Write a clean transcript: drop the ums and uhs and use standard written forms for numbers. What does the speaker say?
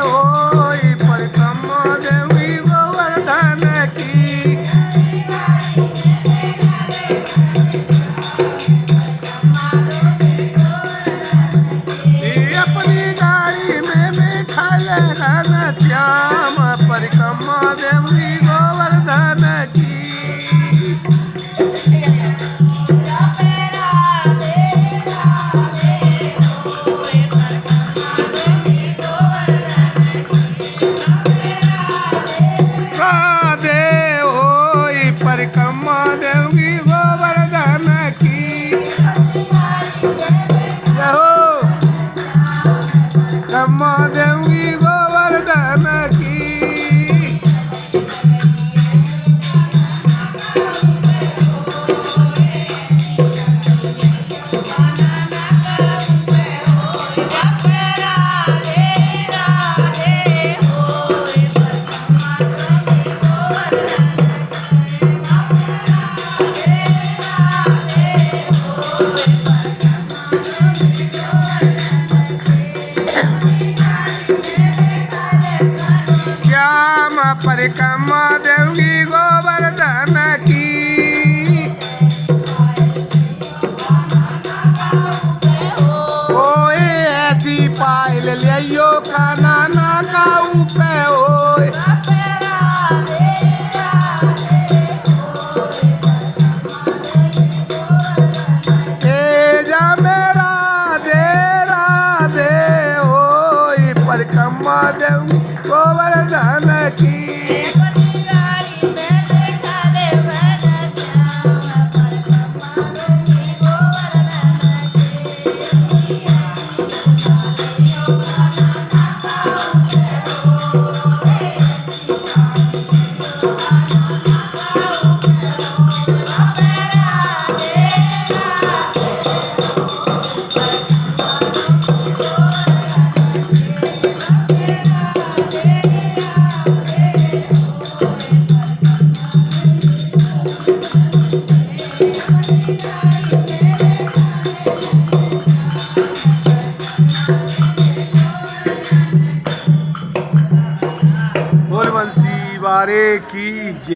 होई परिक्रमा देवी गोवर्धन की। अपनी गाड़ी में बैठाए घन श्याम परिक्रमा देवी गोवर्धन की। परिक्रमा देवी गोवर्धन की। परिक्रमा देवी गोवर्धन की। परिक्रमा देवी गोवर्धन की। ओए ऐसी पायल लियो काना ना काऊ पे ओए। तेजा मेरा दे राधे ओए परिक्रमा देवी गोवर्धन की। बोल बंसी वारे की।